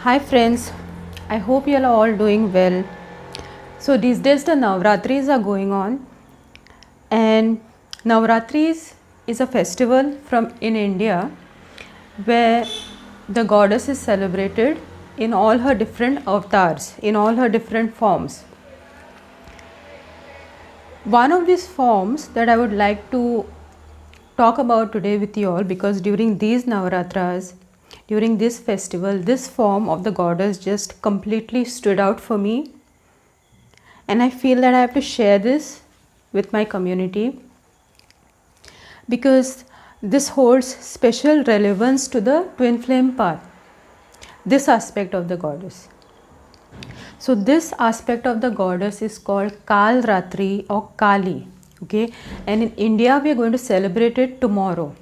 Hi friends, I hope you are all doing well. So these days the Navratris are going on, and Navratris is a festival from in India where the goddess is celebrated in all her different avatars, in all her different forms. One of these forms that I would like to talk about today with you all, because during these Navaratras, during this festival, this form of the goddess just completely stood out for me, and I feel that I have to share this with my community because this holds special relevance to the twin flame path, this aspect of the goddess. So this aspect of the goddess is called Kal Ratri or Kali. Okay, and in India we are going to celebrate it tomorrow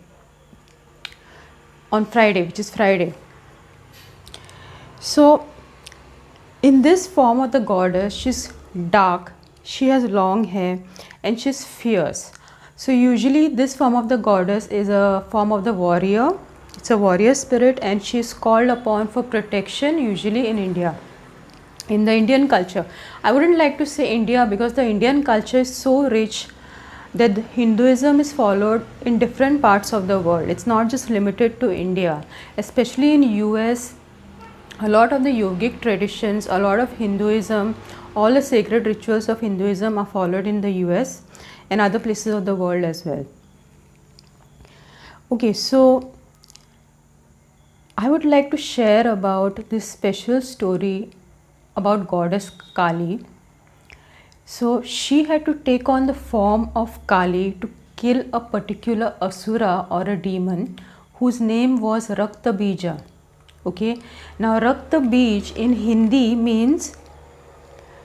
on Friday, which is Friday. So in this form of the goddess, she's dark, she has long hair, and she's fierce. So usually this form of the goddess is a form of the warrior. It's a warrior spirit, and she is called upon for protection usually in India, in the Indian culture. I wouldn't like to say India because the Indian culture is so rich that Hinduism is followed in different parts of the world. It's not just limited to India. Especially in US, a lot of the yogic traditions, a lot of Hinduism, all the sacred rituals of Hinduism are followed in the US and other places of the world as well. Okay, so I would like to share about this special story about goddess Kali. So she had to take on the form of Kali to kill a particular asura or a demon whose name was Rakta Bija. Okay, now Rakta Bij in Hindi means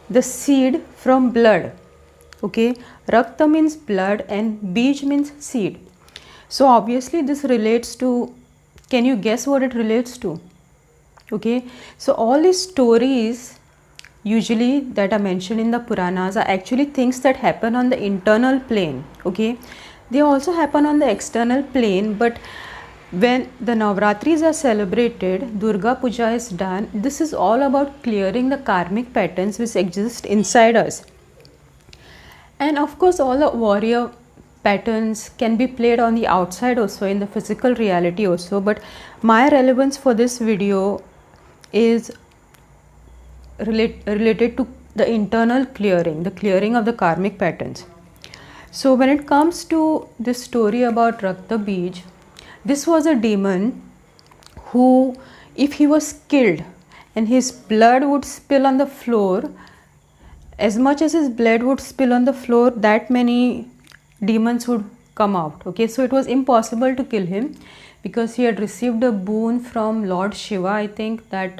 the seed from blood. Okay, Rakta means blood and Bij means seed. So obviously this relates to, can you guess what it relates to? Okay, so all these stories usually that are mentioned in the Puranas are actually things that happen on the internal plane. Okay, they also happen on the external plane, but when the Navratris are celebrated, Durga Puja is done, this is all about clearing the karmic patterns which exist inside us. And of course all the warrior patterns can be played on the outside also, in the physical reality also, but my relevance for this video is related to the internal clearing, the clearing of the karmic patterns. So when it comes to this story about Rakta Bij, this was a demon who, if he was killed and his blood would spill on the floor, as much as his blood would spill on the floor, that many demons would come out. Okay, so it was impossible to kill him because he had received a boon from Lord Shiva, I think, that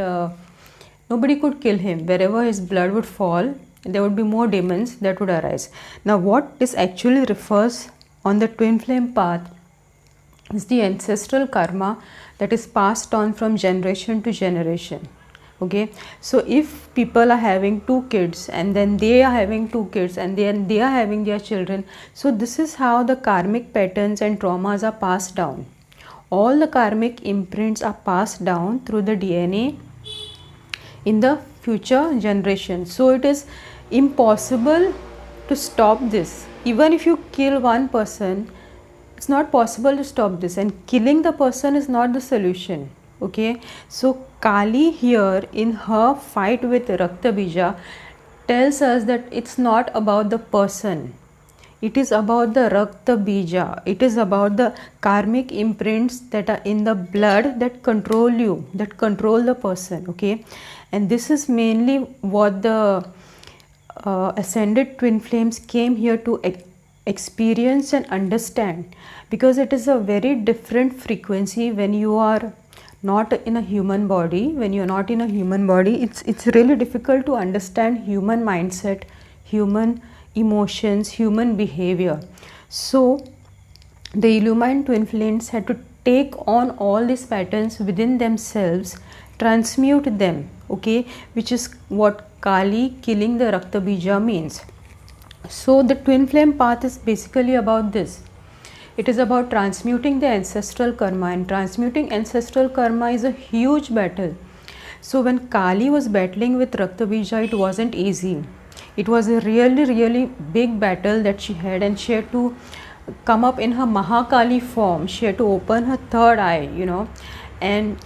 nobody could kill him. Wherever his blood would fall, there would be more demons that would arise. Now what this actually refers on the twin flame path is the ancestral karma that is passed on from generation to generation. Okay, so if people are having 2 kids and then they are having 2 kids and then they are having their children, so this is how the karmic patterns and traumas are passed down. All the karmic imprints are passed down through the DNA in the future generation. So it is impossible to stop this. Even if you kill one person, it's not possible to stop this, and killing the person is not the solution. Okay, so Kali here in her fight with Rakta Bija tells us that it's not about the person, it is about the Rakta Bija, it is about the karmic imprints that are in the blood that control you, that control the person. Okay, and this is mainly what the ascended twin flames came here to experience and understand, because it is a very different frequency when you are not in a human body. When you are not in a human body, it's really difficult to understand human mindset, human emotions, human behavior. So the illumined twin flames had to take on all these patterns within themselves, transmute them. Okay, which is what Kali killing the Rakta Bija means. So the twin flame path is basically about this. It is about transmuting the ancestral karma, and transmuting ancestral karma is a huge battle. So when Kali was battling with Raktabija, it wasn't easy. It was a really, really big battle that she had, and she had to come up in her Mahakali form. She had to open her third eye, and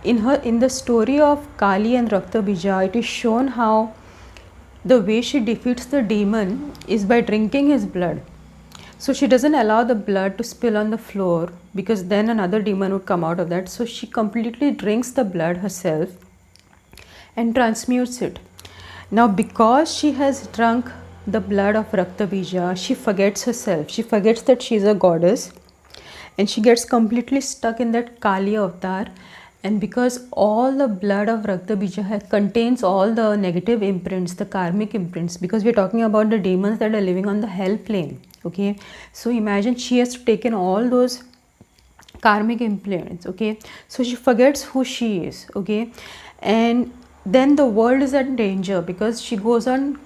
in the story of Kali and Raktabija, it is shown how the way she defeats the demon is by drinking his blood. So she doesn't allow the blood to spill on the floor, because then another demon would come out of that. So she completely drinks the blood herself and transmutes it. Now, because she has drunk the blood of Raktabija, she forgets herself. She forgets that she is a goddess, and she gets completely stuck in that Kali avatar. And because all the blood of Raktabija contains all the negative imprints, the karmic imprints, because we are talking about the demons that are living on the hell plane. Okay, so imagine she has taken all those karmic imprints. Okay, so she forgets who she is. Okay, and then the world is at danger, because she goes on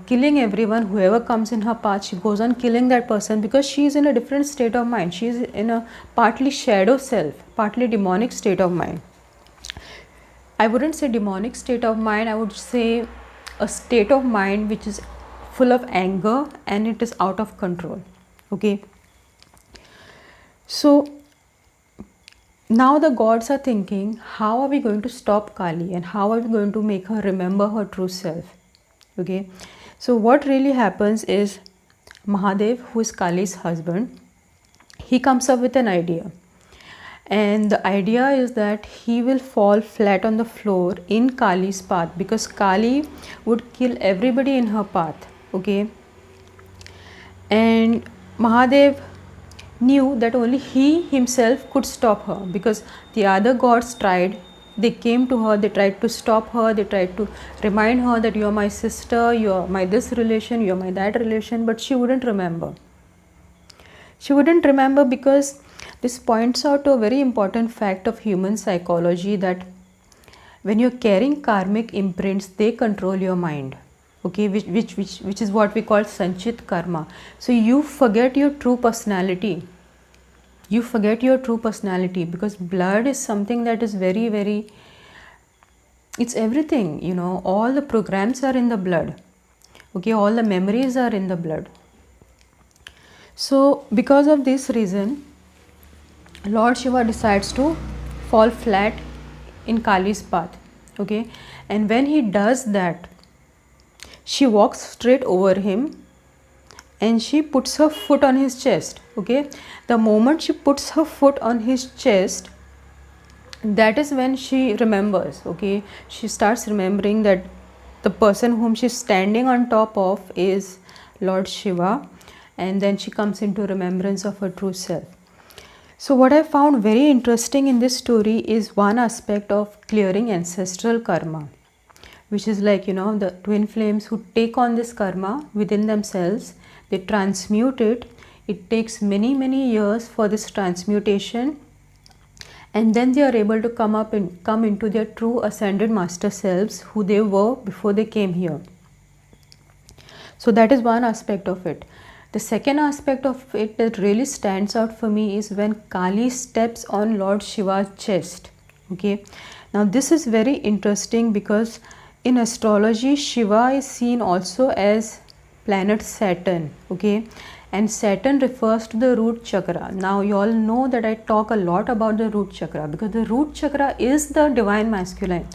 killing everyone, whoever comes in her path. She goes on killing that person, because she is in a different state of mind. She is in a partly shadow self, partly demonic state of mind. I wouldn't say demonic state of mind, I would say a state of mind which is full of anger and it is out of control. Okay, so now the gods are thinking, how are we going to stop Kali, and how are we going to make her remember her true self? Okay, so what really happens is Mahadev, who is Kali's husband, he comes up with an idea, and the idea is that he will fall flat on the floor in Kali's path, because Kali would kill everybody in her path. Okay, and Mahadev knew that only he himself could stop her, because the other gods tried. They came to her, they tried to stop her, they tried to remind her that you are my sister, you are my this relation, you are my that relation, but she wouldn't remember. She wouldn't remember, because this points out to a very important fact of human psychology, that when you're carrying karmic imprints, they control your mind. Okay, which is what we call sanchit karma. So you forget your true personality. You forget your true personality, because blood is something that is very, very, it's everything, all the programs are in the blood. Okay, all the memories are in the blood. So because of this reason, Lord Shiva decides to fall flat in Kali's path. Okay, and when he does that, she walks straight over him and she puts her foot on his chest. Okay, the moment she puts her foot on his chest, that is when she remembers. Okay, she starts remembering that the person whom she's standing on top of is Lord Shiva, and then she comes into remembrance of her true self. So what I found very interesting in this story is one aspect of clearing ancestral karma, which is like, the twin flames who take on this karma within themselves. They transmute it. It takes many, many years for this transmutation, and then they are able to come into their true ascended master selves, who they were before they came here. So that is one aspect of it. The second aspect of it that really stands out for me is when Kali steps on Lord Shiva's chest. Okay, now this is very interesting, because in astrology, Shiva is seen also as planet Saturn. Okay, and Saturn refers to the root chakra. Now you all know that I talk a lot about the root chakra, because the root chakra is the divine masculine.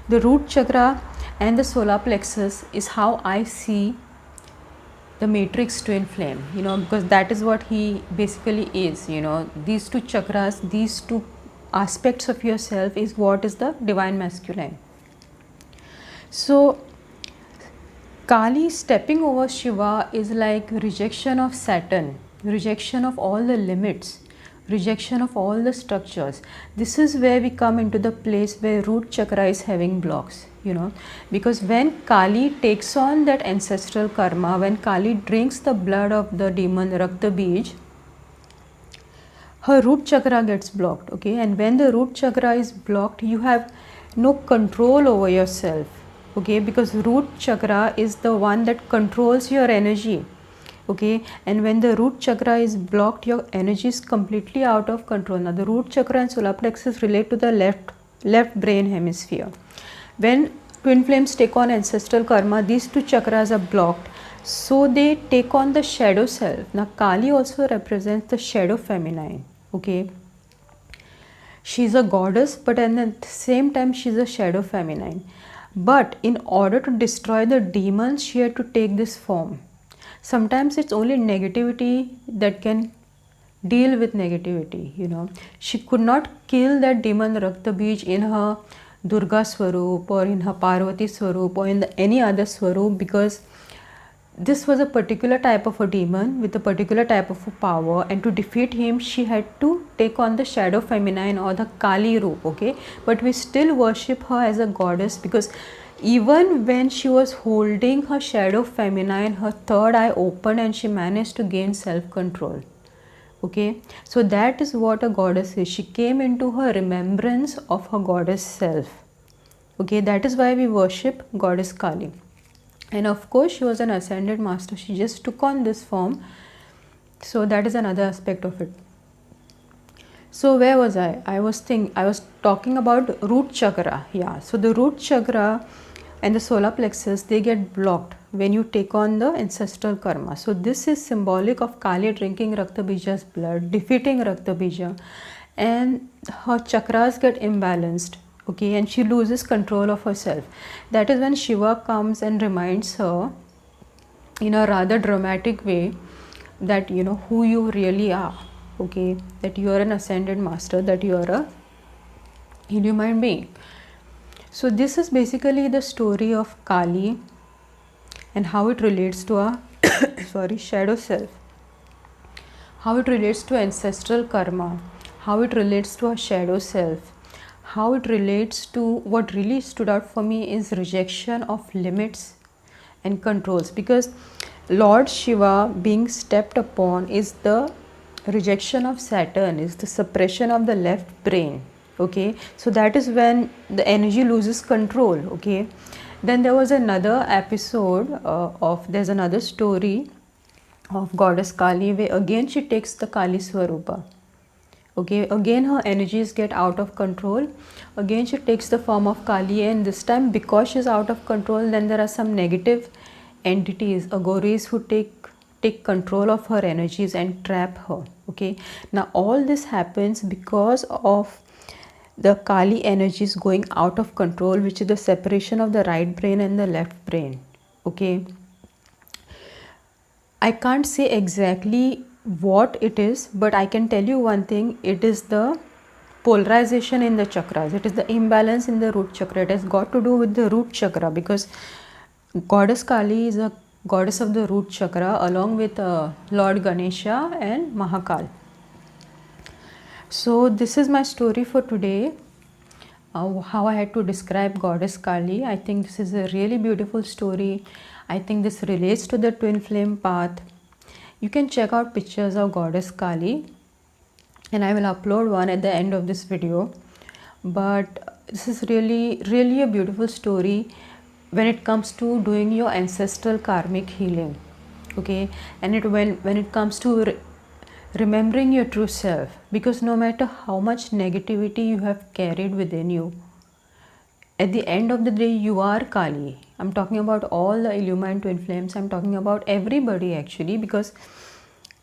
The root chakra and the solar plexus is how I see the matrix twin flame, because that is what he basically is. These two chakras, these two aspects of yourself is what is the divine masculine. So Kali stepping over Shiva is like rejection of Saturn, rejection of all the limits, rejection of all the structures. This is where we come into the place where root chakra is having blocks, because when Kali takes on that ancestral karma, when Kali drinks the blood of the demon Rakta Bij, her root chakra gets blocked. Okay, and when the root chakra is blocked, you have no control over yourself. Okay, because root chakra is the one that controls your energy. Okay, and when the root chakra is blocked, your energy is completely out of control. Now the root chakra and solar plexus relate to the left left brain hemisphere. When twin flames take on ancestral karma, these two chakras are blocked, so they take on the shadow self. Now Kali also represents the shadow feminine. Okay, she's a goddess, but at the same time she's a shadow feminine. But in order to destroy the demons, she had to take this form. Sometimes it's only negativity that can deal with negativity, you know. She could not kill that demon Rakta Bij in her Durga Swaroop or in her Parvati Swaroop or in any other Swaroop, because this was a particular type of a demon with a particular type of a power, and to defeat him she had to take on the shadow feminine or the Kali Roop. Okay, but we still worship her as a goddess, because even when she was holding her shadow feminine, her third eye opened and she managed to gain self-control. Okay, so that is what a goddess is. She came into her remembrance of her goddess self. Okay, that is why we worship goddess Kali. And of course she was an ascended master, she just took on this form. So that is another aspect of it. So where was I was talking about root chakra. Yeah, so the root chakra and the solar plexus, they get blocked when you take on the ancestral karma. So this is symbolic of Kali drinking Rakta Bija's blood, defeating Rakta Bija, and her chakras get imbalanced. Okay, and she loses control of herself. That is when Shiva comes and reminds her in a rather dramatic way that, you know, who you really are. Okay, that you are an ascended master, that you are a illumined being. So this is basically the story of Kali and how it relates to our shadow self, how it relates to ancestral karma, how it relates to our shadow self, how it relates to what really stood out for me is rejection of limits and controls, because Lord Shiva being stepped upon is the rejection of Saturn, is the suppression of the left brain. Okay, so that is when the energy loses control. Okay, then there was another episode there's another story of goddess Kali, where again she takes the Kali Swarupa. Okay, again her energies get out of control, again she takes the form of Kali, and this time because she's out of control, then there are some negative entities, agoris, who take control of her energies and trap her. Okay, now all this happens because of the Kali energies going out of control, which is the separation of the right brain and the left brain. Okay, I can't say exactly what it is, but I can tell you one thing: it is the polarization in the chakras, it is the imbalance in the root chakra. It has got to do with the root chakra, because goddess Kali is a goddess of the root chakra along with Lord Ganesha and Mahakal. So this is my story for today, how I had to describe goddess Kali. I think this is a really beautiful story. I think this relates to the twin flame path. You can check out pictures of goddess Kali, and I will upload one at the end of this video. But this is really a beautiful story when it comes to doing your ancestral karmic healing. Okay, and when it comes to remembering your true self, because no matter how much negativity you have carried within you, at the end of the day you are Kali. I'm talking about all the illumined twin flames, I'm talking about everybody actually, because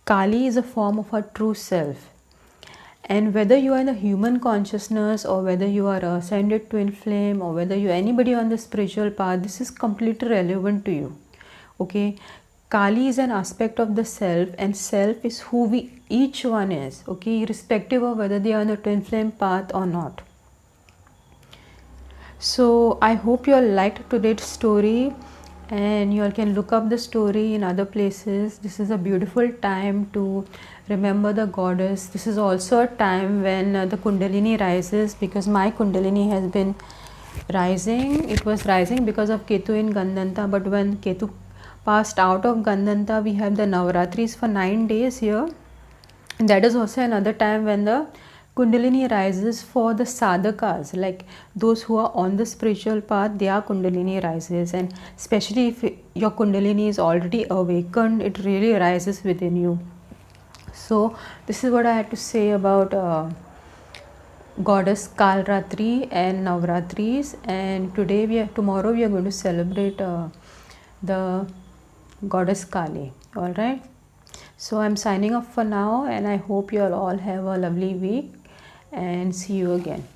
Kali is a form of our true self. And whether you are in the human consciousness, or whether you are a ascended twin flame, or whether you are anybody on the spiritual path, this is completely relevant to you. Okay, Kali is an aspect of the self, and self is who we each one is. Okay, irrespective of whether they are on the twin flame path or not. So I hope you all liked today's story, and you all can look up the story in other places. This is a beautiful time to remember the goddess. This is also a time when the Kundalini rises, because my Kundalini has been rising. It was rising because of Ketu in Gandanta, but when Ketu passed out of Gandanta, we have the Navratris for 9 days here, and that is also another time when the Kundalini rises for the sadhakas, like those who are on the spiritual path, their Kundalini rises. And especially if your Kundalini is already awakened, it really rises within you. So this is what I had to say about goddess Kalratri and Navratris, and tomorrow we are going to celebrate the goddess Kali. All right. So I'm signing off for now, and I hope you all have a lovely week, and see you again.